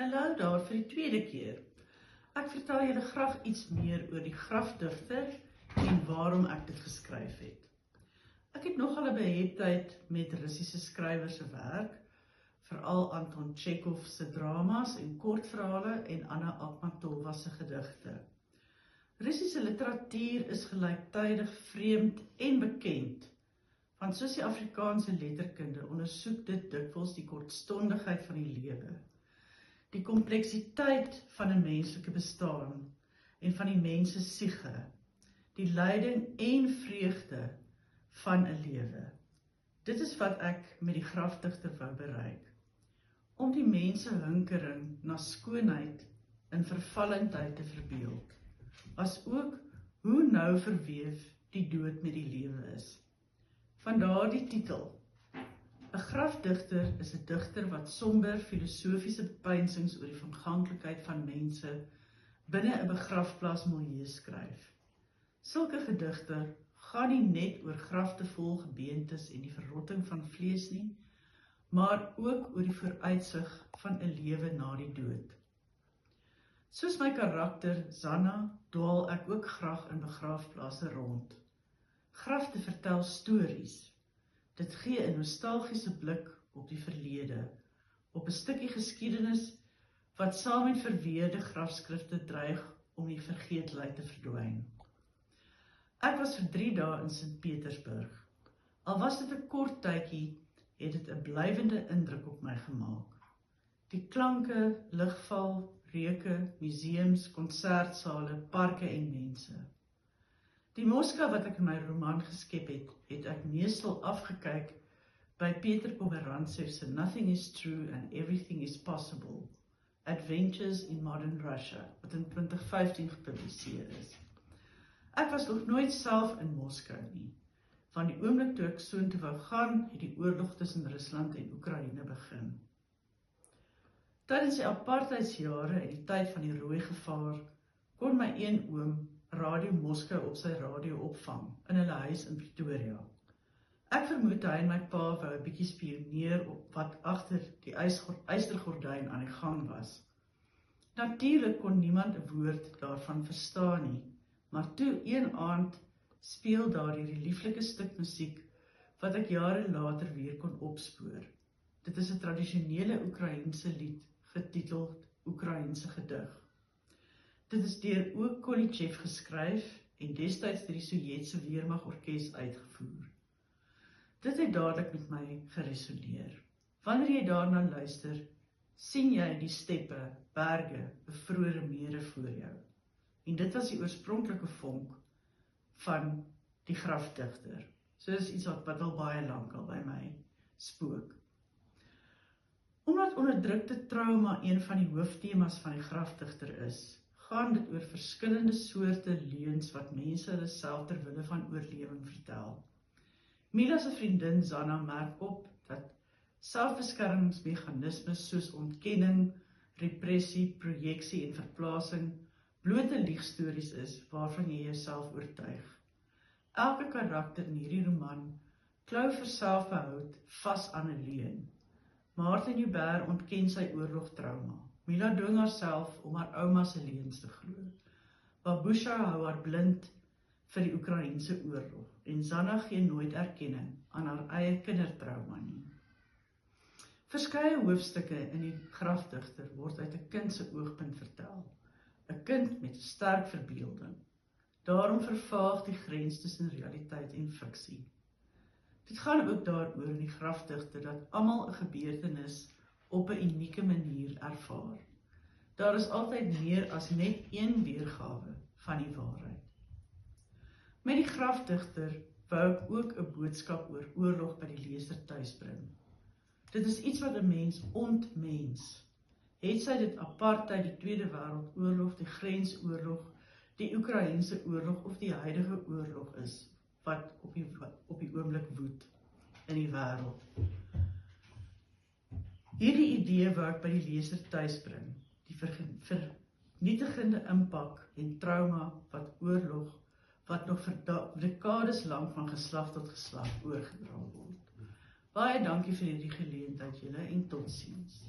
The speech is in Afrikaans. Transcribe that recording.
Hallo daar vir die tweede keer. Ek vertel julle graag iets meer oor die grafdigter en waarom ek dit geskryf het. Ek het nogal 'n beheptheid met Russiese skrywers se werk, veral Anton Chekhov se dramas en kortverhale en Anna Akhmatova se gedigte. Russiese literatuur is gelyktydig vreemd en bekend, want soos die Afrikaanse letterkunde ondersoek dit dikwels die kortstondigheid van die lewe, die kompleksiteit van 'n menslike bestaan en van die mens se siege, die lyding en vreugde van 'n lewe. Dit is wat ek met die grafdigter wou bereik, om die mens se hinkering na skoonheid in vervallendheid te verbeeld, as ook hoe nou verweef die dood met die lewe is. Vandaar die titel. 'n Grafdigter is 'n digter wat somber filosofiese bepeinsings oor die verganklikheid van mense binne 'n begrafplaasmilieu skryf. Sulke gedigte gaan nie net oor grafte-vol gebeentes en die verrotting van vlees nie, maar ook oor die vooruitsig van 'n lewe na die dood. Soos my karakter Zanna dwaal ek ook graag in begraafplase rond. Grafte vertel stories. Dit gee 'n nostalgiese blik op die verlede, op 'n stukkie geskiedenis wat saam met verweerde grafskrifte dreig om die vergeetlei te verdwyn. Ek was vir 3 dae in Sint-Petersburg. Al was dit 'n kort tydjie, het dit 'n blywende indruk op my gemaak. Die klanke, ligval, reuke, museums, konsertsale, parke en mense. Die Moska wat ek in my roman geskep het ek meestal afgekyk by Peter Pomerantsev se Nothing is True and Everything is Possible, Adventures in Modern Russia, wat in 2015 gepubliseer is. Ek was nog nooit self in Moskou nie. Van die oomblik toe ek soontoe wou gaan, het die oorlog tussen Rusland en Oekraïne begin. Tydens die apartheidsjare en die tyd van die rooi gevaar, kon my een oom Radio Moskou op sy radio opvang, in hulle huis in Pretoria. Ek vermoed hy en my pa wou 'n bietjie spioneer op wat agter die ystergordyn aan die gang was. Natuurlik kon niemand 'n woord daarvan verstaan nie, maar toe een aand speel daar hierdie lieflike stuk musiek, wat ek jare later weer kon opspoor. Dit is 'n tradisionele Oekraïense lied, getiteld Oekraïense gedig. Dit is deur O. Kolichev geskryf en destyds deur die Sowjetse Weermagorkes uitgevoer. Dit het dadelik met my geresoneer. Wanneer jy daarna luister, sien jy die steppe, berge, bevrore mere voor jou. En dit was die oorspronklike vonk van die grafdigter. So is iets wat al baie lank al by my spook. Omdat onderdrukte trauma een van die hooftemas van die grafdigter is, gaan dit oor verskillende soorte leuns wat mense hulle self ter wille van oorlewing vertel. Mila se vriendin Zanna merk op dat selfbeskermingsmeganismes soos ontkenning, repressie, projeksie en verplasing blote liegstories is waarvan jy jouself oortuig. Elke karakter in hierdie roman klou vir selfbehoud vas aan 'n leuen. Martin Joubert ontken sy oorlogtrauma. Mila dwing haarself om haar ouma se leuns te glo. Babusha hou haar blind vir die Oekraïense oorlog en Zanna gee nooit erkenning aan haar eie kindertrauma nie. Verskeie hoofstukke in die grafdigter word uit 'n kind se oogpunt vertel. 'n Kind met 'n sterk verbeelding. Daarom vervaag die grens tussen realiteit en fiksie. Dit gaan ook daaroor in die grafdigter dat almal 'n gebeurtenis op 'n unieke manier ervaar. Daar is altyd meer as net een weergawe van die waarheid. Met die grafdigter wou ek ook 'n boodskap oor oorlog by die leser tuisbring. Dit is iets wat 'n mens ontmens. Het sy dit apartheid, die Tweede Wêreldoorlog, die Grensoorlog, die Oekraïense oorlog of die huidige oorlog is, wat op die oomblik woed in die wêreld. Hierdie idee wou ek by die leser tuisbring, die vernietigende impak en trauma wat oorlog, wat nog vir dekades lank van geslag tot geslag oorgedra word. Baie dankie vir hierdie geleentheid julle en totsiens.